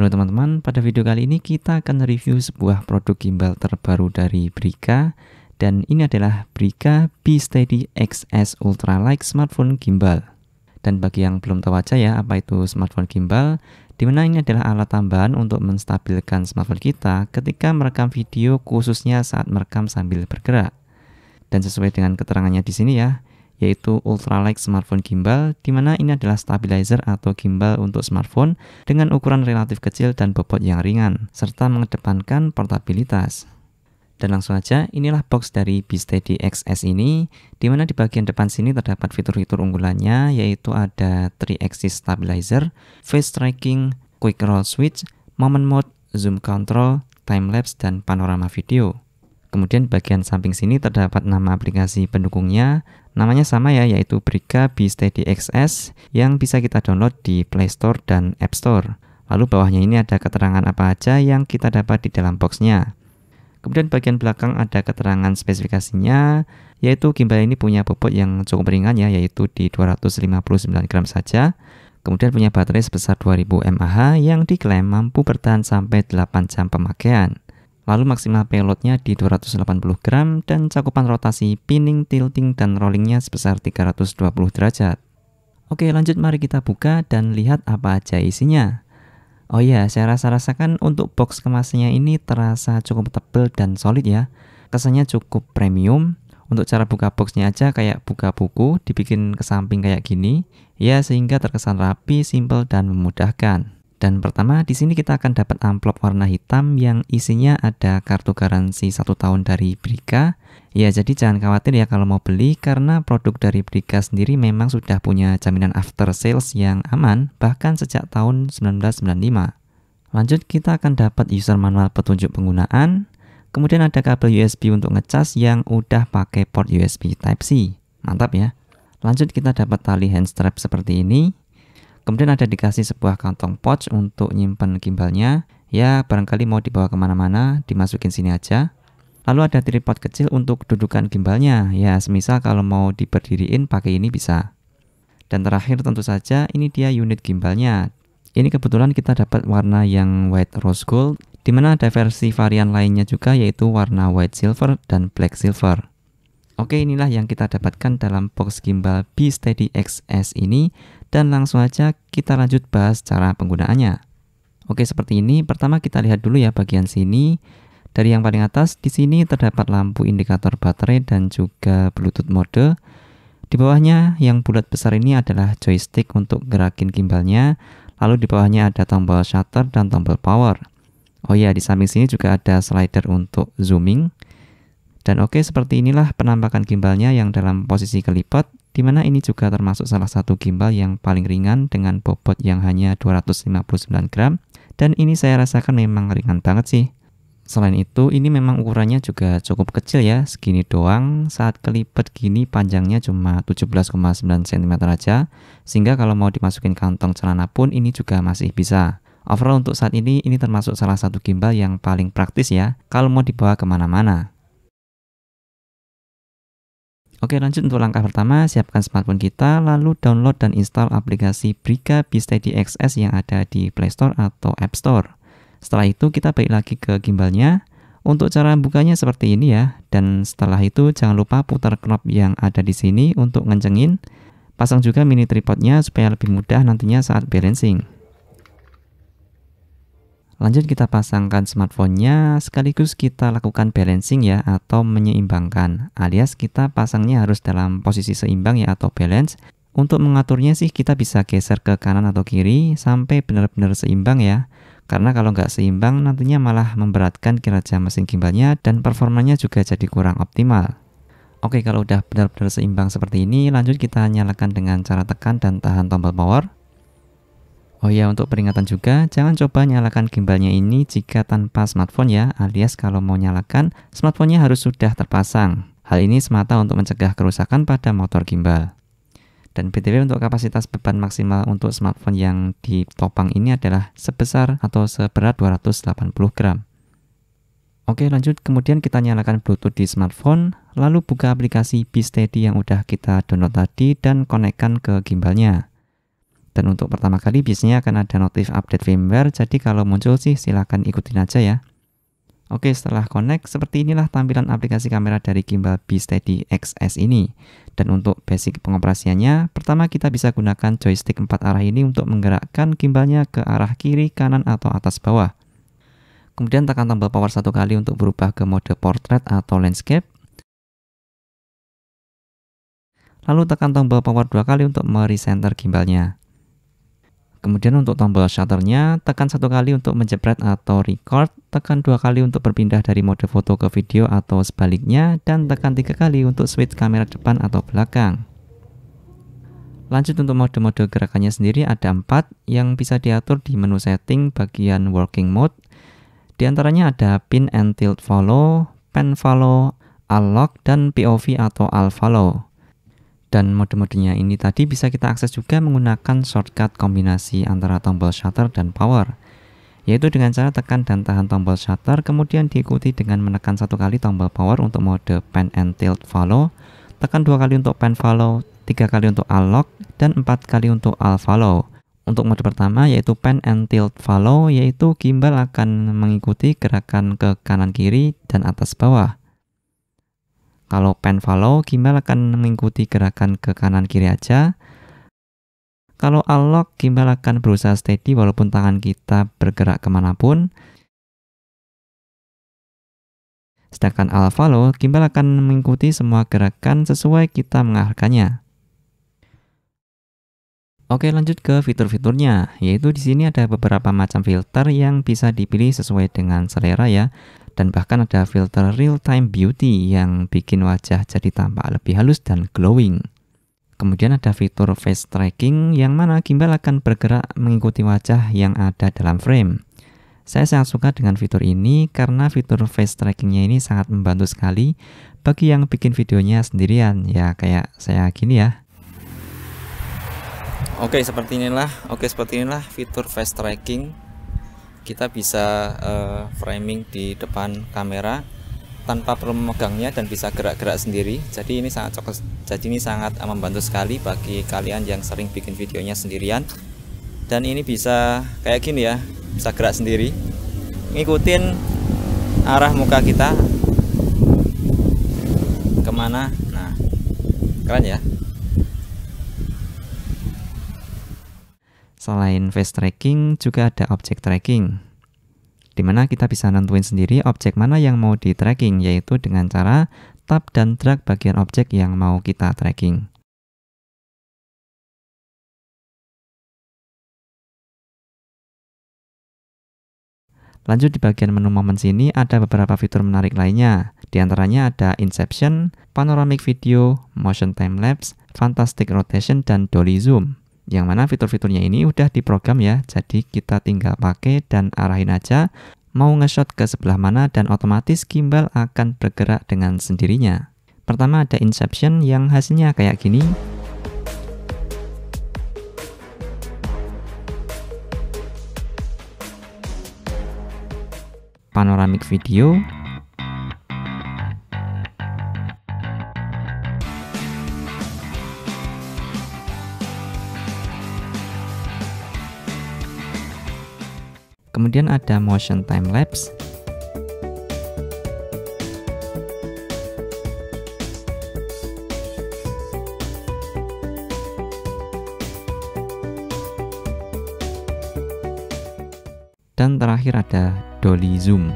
Halo teman-teman, pada video kali ini kita akan review sebuah produk gimbal terbaru dari Brica. Dan ini adalah Brica B-Steady XS Ultralight Smartphone Gimbal. Dan bagi yang belum tahu aja ya apa itu smartphone gimbal, dimana ini adalah alat tambahan untuk menstabilkan smartphone kita ketika merekam video, khususnya saat merekam sambil bergerak. Dan sesuai dengan keterangannya di sini ya, yaitu ultralight smartphone gimbal, di mana ini adalah stabilizer atau gimbal untuk smartphone dengan ukuran relatif kecil dan bobot yang ringan, serta mengedepankan portabilitas. Dan langsung aja, inilah box dari B-Steady XS ini, di mana di bagian depan sini terdapat fitur-fitur unggulannya, yaitu ada 3-axis stabilizer, face tracking, quick roll switch, moment mode, zoom control, time-lapse, dan panorama video. Kemudian bagian samping sini terdapat nama aplikasi pendukungnya, namanya sama ya, yaitu Brica B-Steady XS yang bisa kita download di Play Store dan App Store. Lalu bawahnya ini ada keterangan apa aja yang kita dapat di dalam boxnya. Kemudian bagian belakang ada keterangan spesifikasinya, yaitu gimbal ini punya bobot yang cukup ringan ya, yaitu di 259 gram saja. Kemudian punya baterai sebesar 2000 mAh yang diklaim mampu bertahan sampai 8 jam pemakaian. Lalu maksimal payloadnya di 280 gram dan cakupan rotasi, pinning, tilting, dan rollingnya sebesar 320 derajat. Oke, lanjut mari kita buka dan lihat apa aja isinya. Oh iya, saya rasakan untuk box kemasnya ini terasa cukup tebal dan solid ya. Kesannya cukup premium. Untuk cara buka boxnya aja kayak buka buku, dibikin ke samping kayak gini. Ya, sehingga terkesan rapi, simple, dan memudahkan. Dan pertama di sini kita akan dapat amplop warna hitam yang isinya ada kartu garansi 1 tahun dari Brica. Ya, jadi jangan khawatir ya kalau mau beli, karena produk dari Brica sendiri memang sudah punya jaminan after sales yang aman bahkan sejak tahun 1995. Lanjut, kita akan dapat user manual petunjuk penggunaan. Kemudian ada kabel USB untuk ngecas yang udah pakai port USB Type-C. Mantap ya. Lanjut, kita dapat tali hand strap seperti ini. Kemudian ada dikasih sebuah kantong pouch untuk nyimpen gimbalnya. Ya, barangkali mau dibawa kemana-mana, dimasukin sini aja. Lalu ada tripod kecil untuk dudukan gimbalnya. Ya, semisal kalau mau diberdiriin pakai ini bisa. Dan terakhir tentu saja ini dia unit gimbalnya. Ini kebetulan kita dapat warna yang white rose gold, dimana ada versi varian lainnya juga, yaitu warna white silver dan black silver. Oke, inilah yang kita dapatkan dalam box gimbal B-Steady XS ini, dan langsung aja kita lanjut bahas cara penggunaannya. Oke, seperti ini. Pertama kita lihat dulu ya bagian sini. Dari yang paling atas di sini terdapat lampu indikator baterai dan juga Bluetooth mode. Di bawahnya yang bulat besar ini adalah joystick untuk gerakin gimbalnya. Lalu di bawahnya ada tombol shutter dan tombol power. Oh ya, di samping sini juga ada slider untuk zooming. Dan oke, seperti inilah penampakan gimbalnya yang dalam posisi kelipat, di mana ini juga termasuk salah satu gimbal yang paling ringan dengan bobot yang hanya 259 gram, dan ini saya rasakan memang ringan banget sih. Selain itu, ini memang ukurannya juga cukup kecil ya, segini doang. Saat kelipat gini panjangnya cuma 17,9 cm aja, sehingga kalau mau dimasukin kantong celana pun ini juga masih bisa. Overall untuk saat ini termasuk salah satu gimbal yang paling praktis ya, kalau mau dibawa kemana-mana. Oke, lanjut untuk langkah pertama, siapkan smartphone kita, lalu download dan install aplikasi Brica B-Steady XS yang ada di Play Store atau App Store. Setelah itu kita balik lagi ke gimbalnya. Untuk cara bukanya seperti ini ya, dan setelah itu jangan lupa putar knob yang ada di sini untuk ngencengin. Pasang juga mini tripodnya supaya lebih mudah nantinya saat balancing. Lanjut kita pasangkan smartphone-nya, sekaligus kita lakukan balancing ya, atau menyeimbangkan, alias kita pasangnya harus dalam posisi seimbang ya, atau balance. Untuk mengaturnya sih kita bisa geser ke kanan atau kiri sampai benar-benar seimbang ya, karena kalau nggak seimbang nantinya malah memberatkan kinerja mesin gimbalnya dan performanya juga jadi kurang optimal. Oke, kalau udah benar-benar seimbang seperti ini, lanjut kita nyalakan dengan cara tekan dan tahan tombol power. Oh ya, untuk peringatan juga, jangan coba nyalakan gimbalnya ini jika tanpa smartphone ya, alias kalau mau nyalakan, smartphone-nya harus sudah terpasang. Hal ini semata untuk mencegah kerusakan pada motor gimbal. Dan BTW untuk kapasitas beban maksimal untuk smartphone yang ditopang ini adalah sebesar atau seberat 280 gram. Oke, lanjut, kemudian kita nyalakan Bluetooth di smartphone, lalu buka aplikasi B-Steady yang udah kita download tadi dan konekkan ke gimbalnya. Dan untuk pertama kali biasanya akan ada notif update firmware, jadi kalau muncul sih silahkan ikutin aja ya. Oke, setelah connect, seperti inilah tampilan aplikasi kamera dari gimbal B-Steady XS ini. Dan untuk basic pengoperasiannya, pertama kita bisa gunakan joystick 4 arah ini untuk menggerakkan gimbalnya ke arah kiri, kanan, atau atas bawah. Kemudian tekan tombol power 1 kali untuk berubah ke mode portrait atau landscape. Lalu tekan tombol power 2 kali untuk merecenter gimbalnya. Kemudian untuk tombol shutternya, tekan 1 kali untuk menjepret atau record, tekan 2 kali untuk berpindah dari mode foto ke video atau sebaliknya, dan tekan 3 kali untuk switch kamera depan atau belakang. Lanjut untuk mode-mode gerakannya sendiri ada 4 yang bisa diatur di menu setting bagian working mode. Di antaranya ada pin and tilt follow, pan follow, unlock, dan POV atau all follow. Dan mode-modenya ini tadi bisa kita akses juga menggunakan shortcut kombinasi antara tombol shutter dan power, yaitu dengan cara tekan dan tahan tombol shutter, kemudian diikuti dengan menekan 1 kali tombol power untuk mode pan and tilt follow, tekan 2 kali untuk pan follow, 3 kali untuk unlock, dan 4 kali untuk all follow. Untuk mode pertama yaitu pan and tilt follow, yaitu gimbal akan mengikuti gerakan ke kanan kiri dan atas bawah. Kalau pan follow, gimbal akan mengikuti gerakan ke kanan kiri aja. Kalau unlock, gimbal akan berusaha steady walaupun tangan kita bergerak kemanapun. Sedangkan all follow, gimbal akan mengikuti semua gerakan sesuai kita mengarahkannya. Oke, lanjut ke fitur-fiturnya, yaitu di sini ada beberapa macam filter yang bisa dipilih sesuai dengan selera ya. Dan bahkan ada filter real time beauty yang bikin wajah jadi tampak lebih halus dan glowing. Kemudian ada fitur face tracking yang mana gimbal akan bergerak mengikuti wajah yang ada dalam frame. Saya sangat suka dengan fitur ini karena fitur face trackingnya ini sangat membantu sekali bagi yang bikin videonya sendirian, ya kayak saya gini ya. Oke, seperti inilah fitur face tracking. Kita bisa framing di depan kamera tanpa perlu memegangnya dan bisa gerak-gerak sendiri. Jadi ini sangat membantu sekali bagi kalian yang sering bikin videonya sendirian. Dan ini bisa kayak gini ya, bisa gerak sendiri, ngikutin arah muka kita kemana. Nah, keren ya. Selain face tracking, juga ada object tracking, dimana kita bisa nentuin sendiri objek mana yang mau di tracking, yaitu dengan cara tap dan drag bagian objek yang mau kita tracking. Lanjut di bagian menu momen sini ada beberapa fitur menarik lainnya. Di antaranya ada Inception, Panoramic Video, Motion Time Lapse, Fantastic Rotation, dan Dolly Zoom. Yang mana fitur-fiturnya ini udah diprogram ya, jadi kita tinggal pakai dan arahin aja mau nge-shot ke sebelah mana dan otomatis gimbal akan bergerak dengan sendirinya. Pertama ada Inception yang hasilnya kayak gini. Panoramic Video, kemudian ada Motion Time Lapse, dan terakhir ada Dolly Zoom.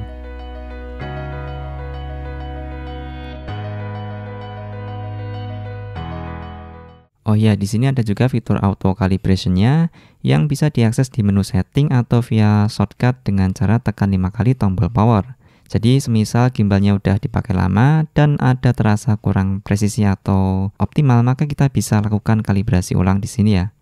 Oh ya, di sini ada juga fitur auto calibration-nya yang bisa diakses di menu setting atau via shortcut dengan cara tekan 5 kali tombol power. Jadi semisal gimbalnya udah dipakai lama dan ada terasa kurang presisi atau optimal, maka kita bisa lakukan kalibrasi ulang di sini ya.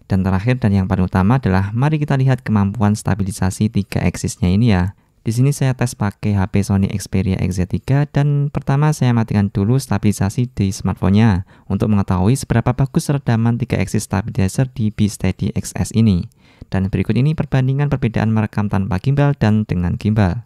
Dan terakhir dan yang paling utama adalah mari kita lihat kemampuan stabilisasi 3 aksisnya ini ya. Di sini saya tes pakai HP Sony Xperia XZ3 dan pertama saya matikan dulu stabilisasi di smartphone-nya untuk mengetahui seberapa bagus redaman 3 aksis stabilizer di B-Steady XS ini. Dan berikut ini perbandingan perbedaan merekam tanpa gimbal dan dengan gimbal.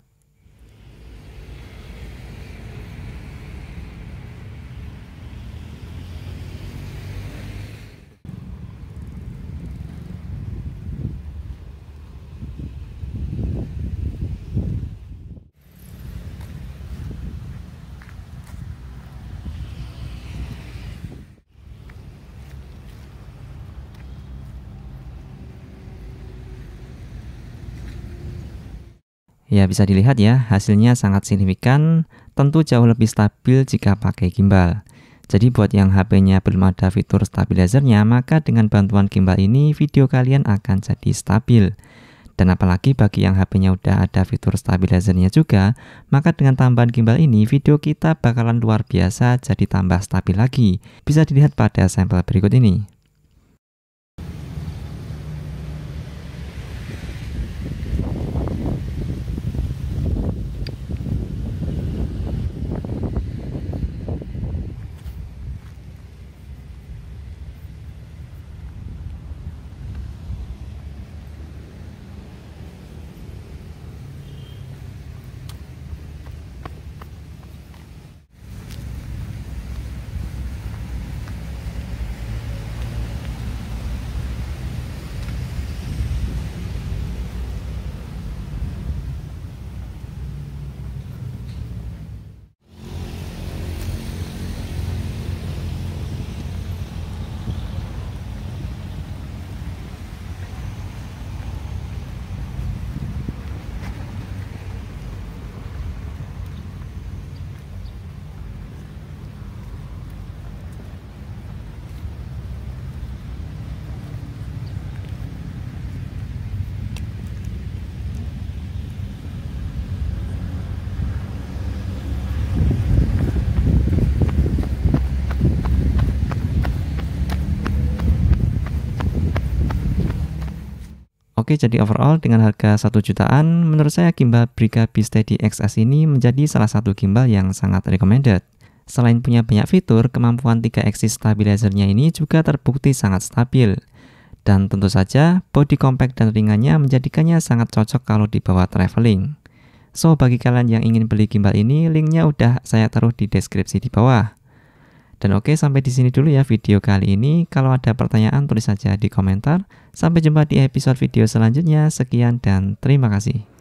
Ya, bisa dilihat ya, hasilnya sangat signifikan, tentu jauh lebih stabil jika pakai gimbal. Jadi buat yang HP-nya belum ada fitur stabilizernya, maka dengan bantuan gimbal ini video kalian akan jadi stabil. Dan apalagi bagi yang HP-nya udah ada fitur stabilizernya juga, maka dengan tambahan gimbal ini video kita bakalan luar biasa jadi tambah stabil lagi. Bisa dilihat pada sampel berikut ini. Oke, jadi overall dengan harga 1 jutaan, menurut saya gimbal Brica B-Steady XS ini menjadi salah satu gimbal yang sangat recommended. Selain punya banyak fitur, kemampuan 3 axis stabilizernya ini juga terbukti sangat stabil. Dan tentu saja, body compact dan ringannya menjadikannya sangat cocok kalau dibawa traveling. So, bagi kalian yang ingin beli gimbal ini, linknya udah saya taruh di deskripsi di bawah. Dan oke, sampai di sini dulu ya video kali ini. Kalau ada pertanyaan tulis saja di komentar. Sampai jumpa di episode video selanjutnya. Sekian dan terima kasih.